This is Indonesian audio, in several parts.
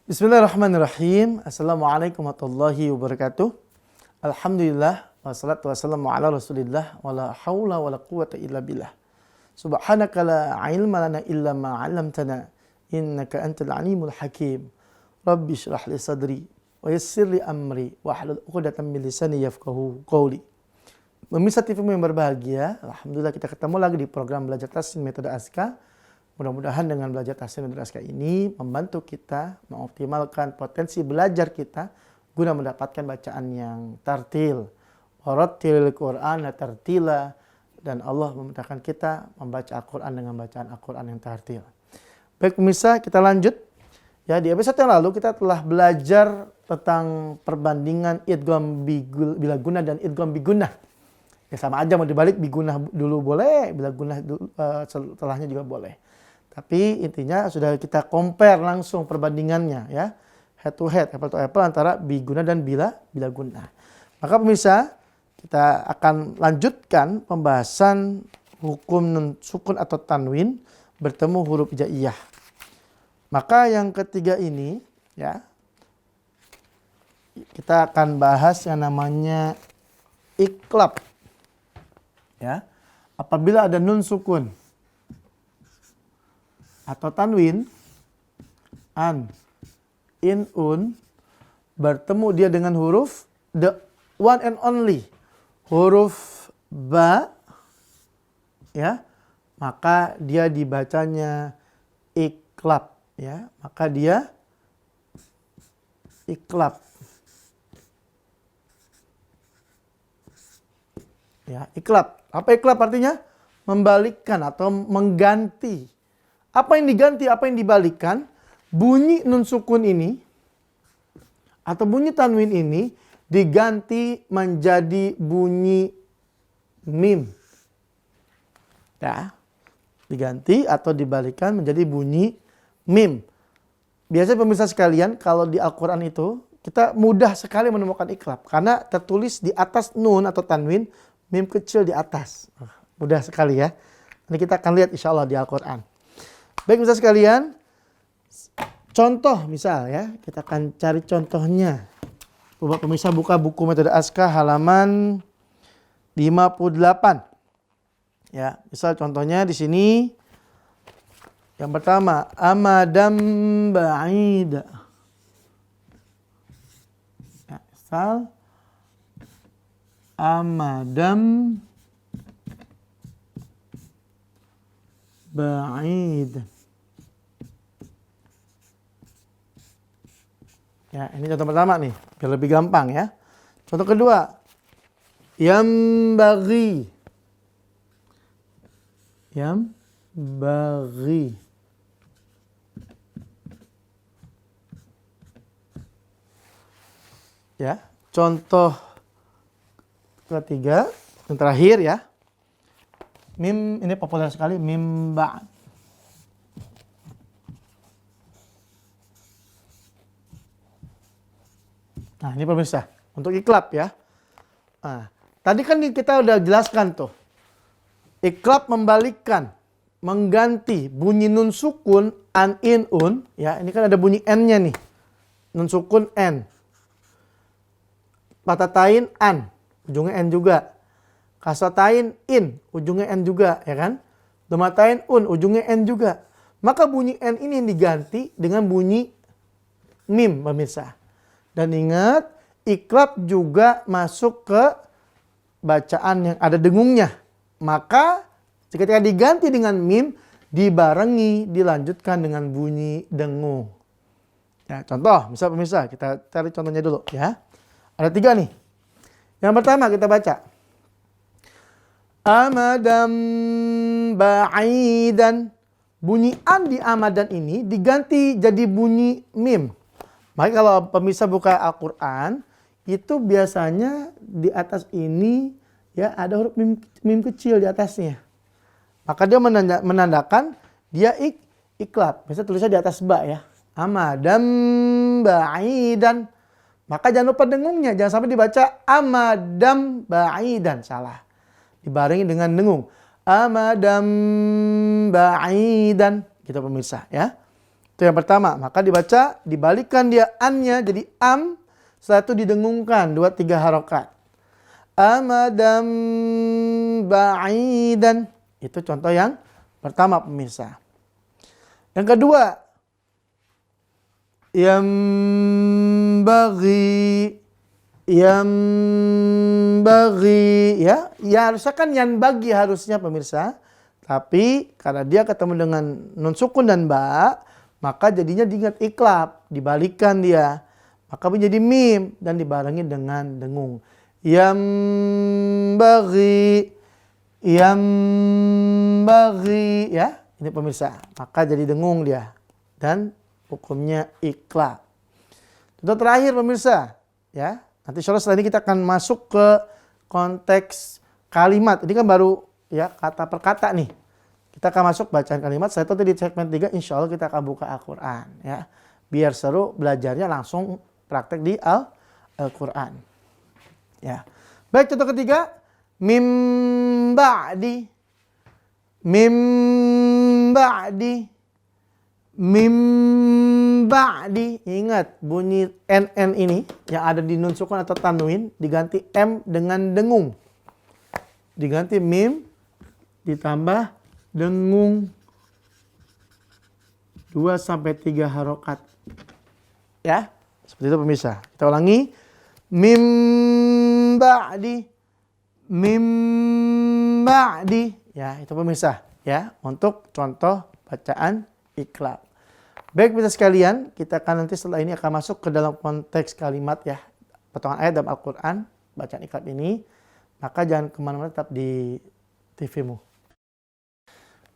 Bismillahirrahmanirrahim. Assalamualaikum warahmatullahi wabarakatuh. Alhamdulillah wassalatu wassalamu ala Rasulillah wala haula wala quwata illa billah. Subhanaka la ilma lana illa ma 'allamtana innaka antal alimul hakim. Rabbi shrah li sadri wa yassir li amri wahlul 'uqdatam min lisani yafqahu qawli. Pemirsa TV yang berbahagia, alhamdulillah kita ketemu lagi di program Belajar Tahsin Metode Aska. Mudah-mudahan dengan belajar tahsin metode Aska ini membantu kita mengoptimalkan potensi belajar kita guna mendapatkan bacaan yang tartil. Warattilil Qur'ana tartila, dan Allah memerintahkan kita membaca Al-Quran dengan bacaan Al-Quran yang tartil. Baik pemirsa, kita lanjut. Ya, di episode yang lalu kita telah belajar tentang perbandingan idgham bilaguna dan idgham bigunah. Ya sama aja, mau dibalik bigunah dulu boleh, bilaguna setelahnya juga boleh. Tapi intinya sudah kita compare langsung perbandingannya ya. Head to head, apple to apple antara biguna dan bilaguna. Maka pemirsa, kita akan lanjutkan pembahasan hukum nun sukun atau tanwin bertemu huruf hijaiyah. Maka yang ketiga ini ya, kita akan bahas yang namanya iklab. Ya, apabila ada nun sukun atau tanwin, an, in, un, bertemu dia dengan huruf the one and only, huruf ba, ya, maka dia dibacanya iklab, ya, maka dia iklab. Ya, iklab. Apa iklab artinya? Membalikkan atau mengganti. Apa yang diganti, apa yang dibalikkan? Bunyi nun sukun ini atau bunyi tanwin ini diganti menjadi bunyi mim. Ya, diganti atau dibalikkan menjadi bunyi mim. Biasanya pemirsa sekalian, kalau di Al-Quran itu kita mudah sekali menemukan iklab karena tertulis di atas nun atau tanwin, mim kecil di atas. Mudah sekali ya. Ini kita akan lihat insya Allah di Al-Quran. Baik pemirsa sekalian, contoh misal ya, kita akan cari contohnya. Coba pemirsa buka buku metode Aska halaman 58. Ya, misal contohnya di sini. Yang pertama, amadam ba'ida. Ya, misal amadam ba'id. Ya, ini contoh pertama nih, biar lebih gampang ya. Contoh kedua, yambaghi. Yambaghi. Ya, contoh ketiga, yang terakhir ya. Mim, ini populer sekali, mim ba'. Nah, ini pemirsa, untuk iklab ya. Nah, tadi kan kita udah jelaskan tuh. Iklab membalikkan, mengganti bunyi nun sukun an, in, un. Ya, ini kan ada bunyi n-nya nih. Nun sukun n. Patatain an, ujungnya n juga. Kasratain in, ujungnya n juga, ya kan? Domatain un, ujungnya n juga. Maka bunyi n ini diganti dengan bunyi mim, pemirsa. Dan ingat, iklab juga masuk ke bacaan yang ada dengungnya. Maka ketika diganti dengan mim, dibarengi, dilanjutkan dengan bunyi dengung. Ya, contoh, misal pemirsa, kita cari contohnya dulu ya. Ada 3 nih. Yang pertama kita baca. Amadam ba'idan. Bunyi an di amadan ini diganti jadi bunyi mim. Maka kalau pemirsa buka Al-Quran, itu biasanya di atas ini ya ada huruf mim kecil di atasnya. Maka dia menandakan dia iklab. Biasanya tulisnya di atas ba ya. Amadam ba'idan. Maka jangan lupa dengungnya. Jangan sampai dibaca amadam ba'idan. Salah. Dibarengi dengan dengung. Amadam ba'idan. Gitu pemirsa ya. Itu yang pertama. Maka dibaca, dibalikkan dia annya jadi am. Setelah itu didengungkan 2-3 harokat. Amadam ba'idan. Itu contoh yang pertama pemirsa. Yang kedua, yang bagi ya harusnya kan yang bagi harusnya pemirsa, tapi karena dia ketemu dengan nun sukun dan ba, maka jadinya diingat iklab, dibalikkan dia, maka menjadi mim dan dibarengi dengan dengung. Yang bagi ya, ini pemirsa, maka jadi dengung dia dan hukumnya iklab. Contoh terakhir pemirsa, ya. Nanti insya Allah setelah ini kita akan masuk ke konteks kalimat. Ini kan baru ya kata per kata nih. Kita akan masuk bacaan kalimat. Setelah itu di segmen 3 insya Allah kita akan buka Al-Quran. Ya. Biar seru belajarnya langsung praktek di Al-Quran. Ya. Baik, contoh ketiga. Mim ba'di. Mim ba'di. Mim ba'di. Ingat bunyi NN ini yang ada di nun sukun atau tanwin diganti M dengan dengung. Diganti mim ditambah dengung 2-3 harokat. Ya, seperti itu pemirsa. Kita ulangi. Mim ba'di. Mim ba'di. Ya, itu pemirsa. Ya, untuk contoh bacaan iklab. Baik pemirsa sekalian, kita akan nanti setelah ini akan masuk ke dalam konteks kalimat ya, potongan ayat dalam Al-Quran, bacaan iklab ini. Maka jangan kemana-mana, tetap di TV-mu.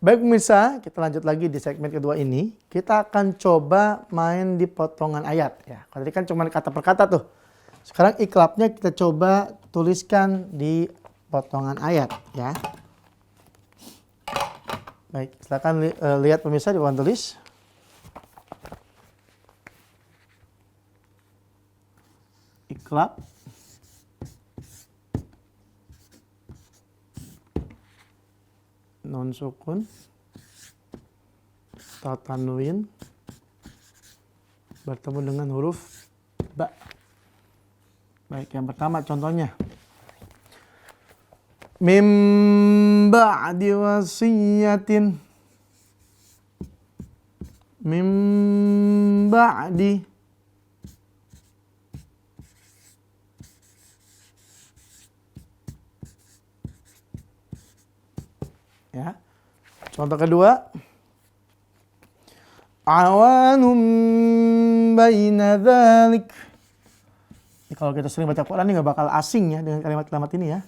Baik pemirsa, kita lanjut lagi di segmen kedua ini. Kita akan coba main di potongan ayat ya. Kalau tadi kan cuma kata per kata tuh. Sekarang iklabnya kita coba tuliskan di potongan ayat ya. Baik, silakan lihat pemirsa di papan tulis. Iklab. Nun sukun. Ta tanwin. Bertemu dengan huruf ba. Baik, yang pertama contohnya. Mim ba'di wasiyatin. Mim ba'di. Ya. Contoh kedua. Awanum baina dzalik. Kalau kita sering baca Quran ini nggak bakal asing ya dengan kalimat-kalimat ini ya.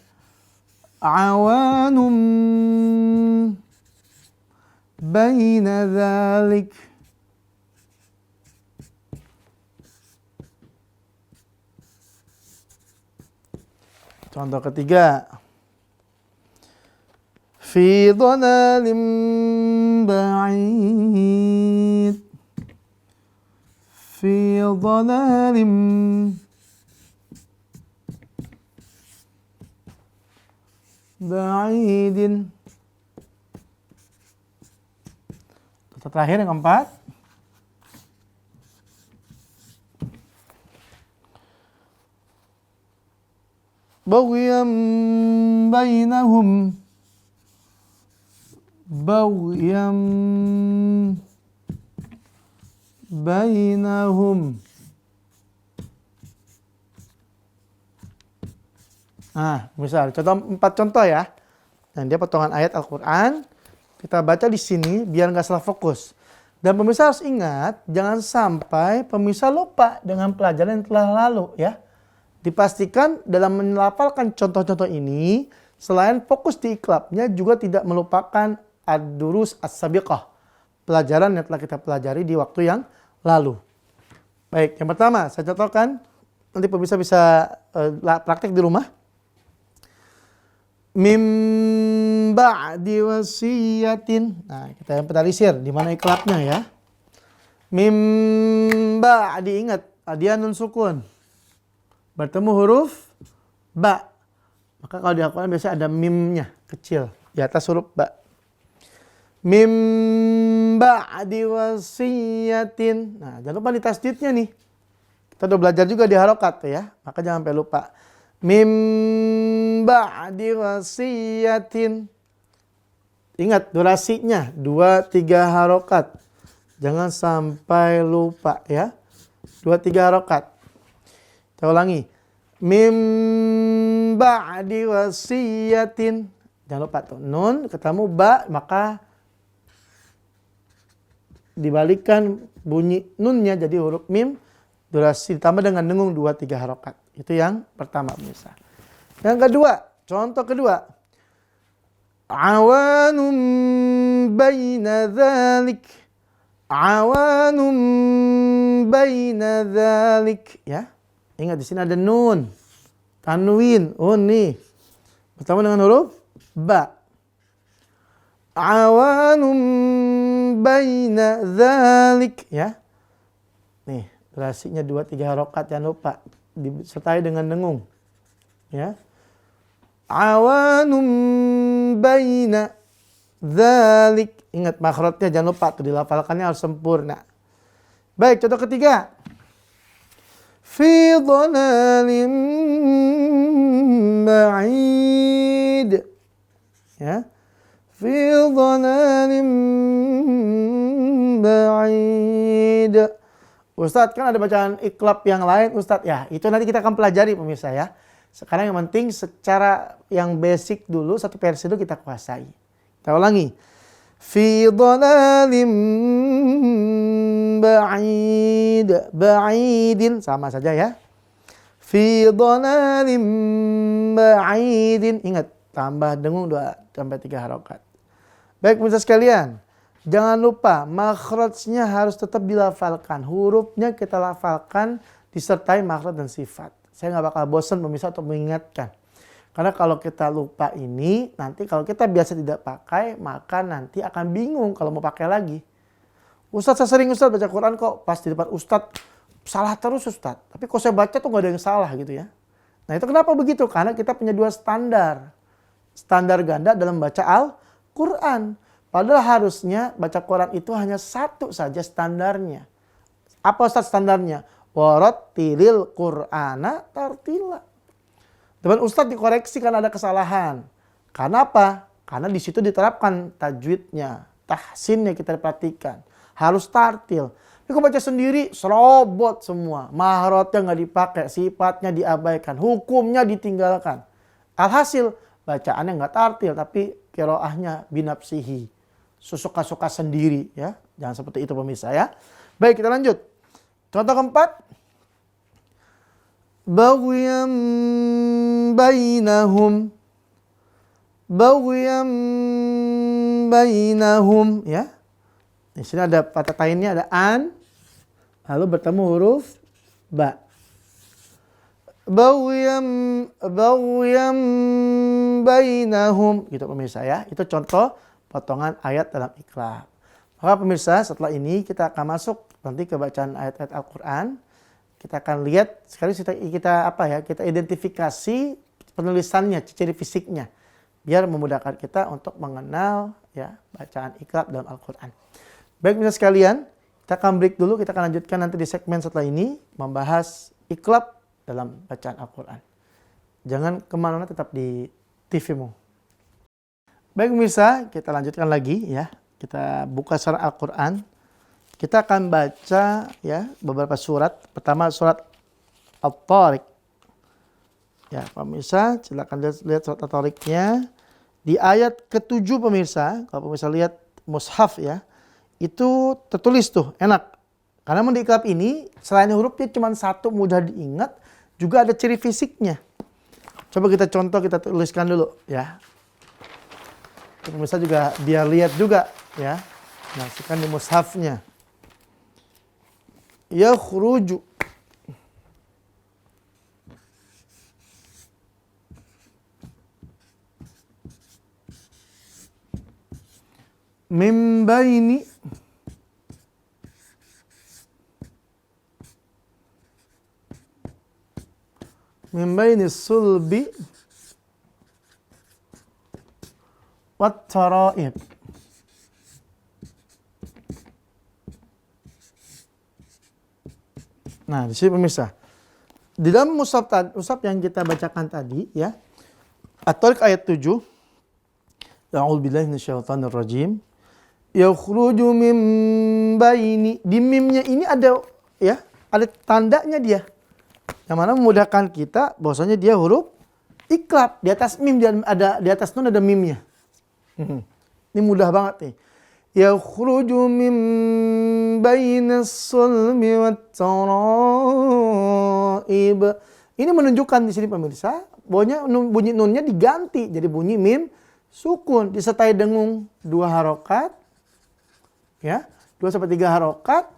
Awanum baina dzalik. Contoh ketiga. Fi dhalalim ba'id. Fi dhalalim ba'idin. Contoh terakhir yang keempat. Baghyan bainahum. Baghyan bainahum. Nah, misal empat contoh ya. Dan dia potongan ayat Al-Quran. Kita baca di sini biar nggak salah fokus. Dan pemirsa harus ingat, jangan sampai pemirsa lupa dengan pelajaran yang telah lalu ya. Dipastikan dalam melafalkan contoh-contoh ini, selain fokus di iklabnya juga tidak melupakan ad-durus as-sabiqah. Pelajaran yang telah kita pelajari di waktu yang lalu. Baik, yang pertama saya contohkan. Nanti pemirsa bisa praktek di rumah. Mim ba'di wasiyatin. Nah, kita inventarisir di mana iklabnya ya. Mim ba'di, ingat, dia nun sukun. Bertemu huruf ba. Maka kalau di Al-Quran biasanya ada mimnya kecil di atas huruf ba. Mim ba'di wasiyatin. Nah, jangan lupa di tasdidnya nih. Kita udah belajar juga di harokat ya. Maka jangan sampai lupa. Mim ba'di wasiyatin. Ingat durasinya 2-3 harokat. Jangan sampai lupa ya. 2-3 harokat. Kita ulangi. Mim ba'di wasiyatin. Jangan lupa tuh. Nun ketemu ba, maka dibalikan bunyi nunnya jadi huruf mim. Durasi ditambah dengan dengung 2-3 harokat. Itu yang pertama pemirsa. Yang kedua, contoh kedua. Awanum baina dzalik. Awanum baina dzalik. Ya. Ingat di sini ada nun. Tanwin. Oh nih. Bertemu dengan huruf ba. Awanum baina dzalik. Ya. Nih. Durasinya 2-3 harokat, jangan lupa. Disertai dengan dengung. Ya. Awanum baina dzalik. Ingat makhrajnya jangan lupa tuh, dilafalkannya harus sempurna. Baik, contoh ketiga. Fi dhalalim ba'id. Ya. Fi dhalalim ba'id. Ustadz, kan ada bacaan iklab yang lain Ustadz. Ya, itu nanti kita akan pelajari pemirsa ya. Sekarang yang penting secara yang basic dulu, satu versi dulu kita kuasai. Kita ulangi. Fi dhalalim ba'id. Ba'idin sama saja ya. Fi dhalalim ba'idin. Ingat, tambah dengung 2-3 harokat. Baik pemirsa sekalian. Jangan lupa makhrajnya harus tetap dilafalkan. Hurufnya kita lafalkan disertai makhraj dan sifat. Saya nggak bakal bosan pemirsa untuk mengingatkan. Karena kalau kita lupa ini, nanti kalau kita biasa tidak pakai, maka nanti akan bingung kalau mau pakai lagi. Ustadz, saya sering Ustadz baca Quran kok pas di depan Ustadz salah terus Ustadz. Tapi kok saya baca tuh nggak ada yang salah gitu ya. Nah itu kenapa begitu? Karena kita punya 2 standar. Standar ganda dalam baca Al-Quran. Padahal harusnya baca Quran itu hanya 1 saja standarnya. Apa Ustadz standarnya? Warattilil Qur'ana tartila. Teman Ustadz dikoreksi karena ada kesalahan. Karena apa? Karena di situ diterapkan tajwidnya, tahsinnya kita perhatikan. Harus tartil. Tapi kok baca sendiri, serobot semua. Mahrotnya nggak dipakai, sifatnya diabaikan, hukumnya ditinggalkan. Alhasil bacaannya nggak tartil, tapi qiraahnya binafsihi. Suka-suka sendiri ya. Jangan seperti itu pemirsa ya. Baik, kita lanjut. Contoh keempat. Baghyan bainahum. Baghyan bainahum ya. Di sini ada patah tainnya, ada an. Lalu bertemu huruf ba. Baghyan bainahum gitu pemirsa ya. Itu contoh potongan ayat dalam iklab. Maka pemirsa, setelah ini kita akan masuk nanti ke bacaan ayat-ayat Al-Quran. Kita akan lihat sekali kita identifikasi penulisannya, ciri fisiknya, biar memudahkan kita untuk mengenal ya bacaan iklab dalam Al-Quran. Baik pemirsa sekalian, kita akan break dulu. Kita akan lanjutkan nanti di segmen setelah ini membahas iklab dalam bacaan Al-Quran. Jangan kemana-mana, tetap di TV-mu. Baik pemirsa, kita lanjutkan lagi ya. Kita buka surah Al-Quran. Kita akan baca ya beberapa surat. Pertama surat At-Tariq. Ya pemirsa, silakan lihat surat At-Tariqnya. Di ayat ke-7 pemirsa, kalau pemirsa lihat mushaf ya, itu tertulis tuh, enak. Karena di iklab ini, selain hurufnya cuma 1 mudah diingat, juga ada ciri fisiknya. Coba kita contoh, kita tuliskan dulu ya. Pemirsa juga biar lihat juga ya. Masukkan di mushafnya. Yakhruju. Min baini sulbi wat tara'ib. Nah, di sini pemirsa. Di dalam mushaf yang kita bacakan tadi ya. At-Tariq ayat 7. A'udzubillahi minasyaitonirrajim. Yakhruju min baini. Di mimnya ini ada ya, ada tandanya dia. Yang mana memudahkan kita bahwasanya dia huruf iklab. Di atas mim di atas nun ada mimnya. Ini mudah banget nih. Yakhruju min bainas sulbi wat taraib. Ini menunjukkan di sini pemirsa, bahwanya bunyi nunnya diganti jadi bunyi mim sukun disertai dengung 2 harokat. Ya, 2 sampai 3 harokat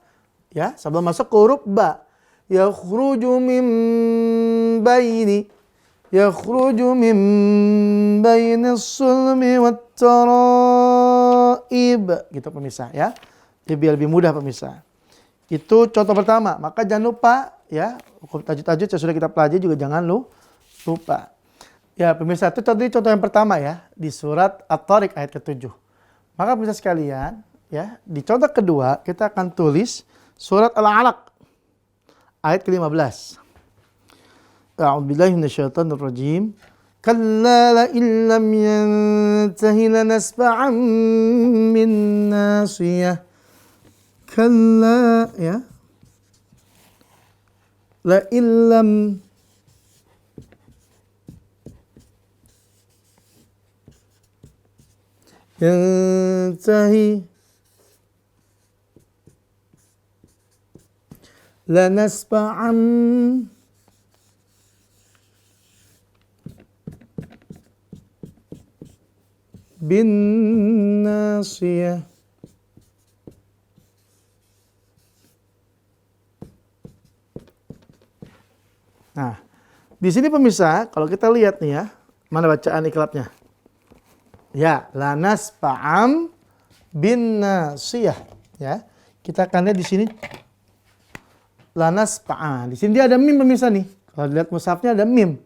ya, sebelum masuk ke huruf ba. Yakhruju min baini. Yakhruju min bainis sulmi wat taraib. Gitu pemirsa ya. Biar lebih mudah pemirsa. Itu contoh pertama. Maka jangan lupa ya, hukum tajwid yang sudah kita pelajari juga jangan lupa. Ya pemirsa, itu contoh yang pertama ya di surat At-Tariq ayat ke-7. Maka pemirsa sekalian, ya, di contoh kedua kita akan tulis surat Al-Alaq ayat ke-15. A'udzubillahi minasyaitonirrajim. Kalla la illam yantahi lanasfa'an bin nasiyah. Kalla ya. La illam yantahi lanasfa'an bin nasiyah. Nah, di sini pemirsa, kalau kita lihat nih ya, mana bacaan iklabnya? Ya, lanas pa'am bin nasiyah. Ya, kita akan lihat di sini lanas pa'am. Di sini dia ada mim pemirsa nih. Kalau dilihat mushafnya ada mim.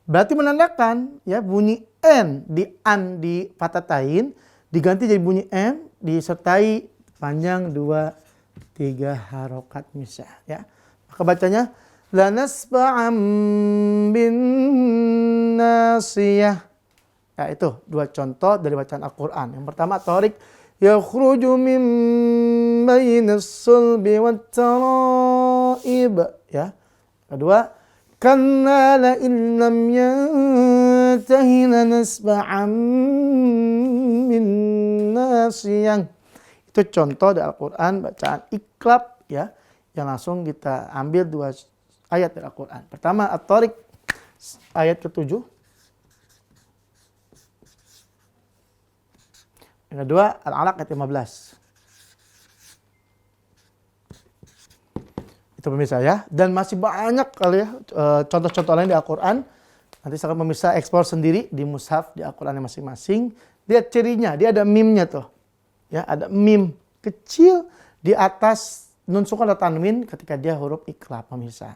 Berarti menandakan ya bunyi n di patatain diganti jadi bunyi m disertai panjang 2-3 harokat misah ya. Maka bacanya lanasba'am bin nasiyah. Ya itu 2 contoh dari bacaan Al-Quran. Yang pertama Tariq yakhruju min bainas sulbi wat taraib ya. Kedua Kanna la illam yantahi lanasba'an bin nasiyah. Itu contoh dari Al-Quran bacaan iklab ya, yang langsung kita ambil 2 ayat dari Al-Quran. Pertama At-Tariq ayat ke-7. Yang kedua Al-Alaq ayat 15. Itu pemirsa ya. Dan masih banyak kali ya contoh-contoh lain di Al-Quran. Nanti saya akan pemirsa eksplor sendiri di mushaf di Al-Quran masing-masing. Lihat cirinya, dia ada mimnya tuh. Ya, ada mim kecil di atas nun sukun atau tanwin ketika dia huruf iklab pemirsa.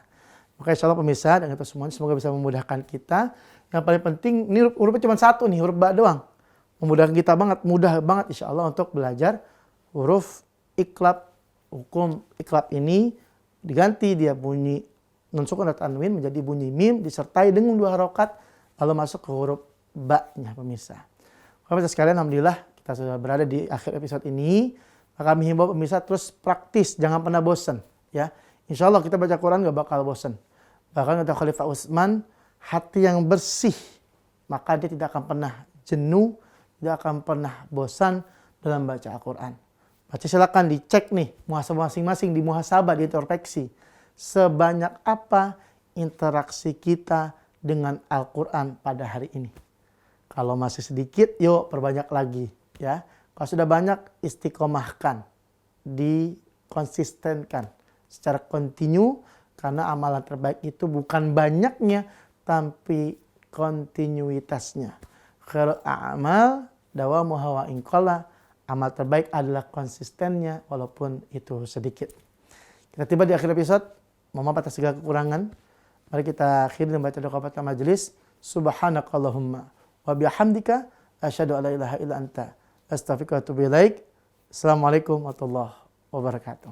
Maka insya Allah pemirsa dan kita semuanya semoga bisa memudahkan kita. Yang paling penting ini hurufnya cuma 1 nih, huruf ba doang. Memudahkan kita banget, mudah banget insya Allah untuk belajar huruf iklab. Hukum iklab ini diganti dia bunyi nun sukun atau tanwin menjadi bunyi mim disertai dengan 2 harokat lalu masuk ke huruf ba-nya pemirsa. Pemirsa sekalian, alhamdulillah kita sudah berada di akhir episode ini. Maka kami himbau pemirsa terus praktis, jangan pernah bosan ya. Insya Allah kita baca Quran gak bakal bosan. Bahkan kata Khalifah Utsman, hati yang bersih maka dia tidak akan pernah jenuh, tidak akan pernah bosan dalam baca Al-Quran. Baca silakan dicek nih muhasabah masing-masing, di muhasabah, di introspeksi. Sebanyak apa interaksi kita dengan Al-Quran pada hari ini. Kalau masih sedikit, yuk perbanyak lagi ya. Kalau sudah banyak, istiqomahkan, dikonsistenkan secara kontinu, karena amalan terbaik itu bukan banyaknya, tapi kontinuitasnya. Khairul a'mal dawamuha wa in qalla. Amal terbaik adalah konsistennya walaupun itu sedikit. Kita tiba di akhir episode. Mohon maaf atas segala kekurangan. Mari kita akhiri dengan baca doa kafatul majelis. Subhanakallahumma wa bihamdika asyhadu an la ilaha illa anta astaghfiruka wa atubu ilaik. Assalamualaikum warahmatullahi wabarakatuh.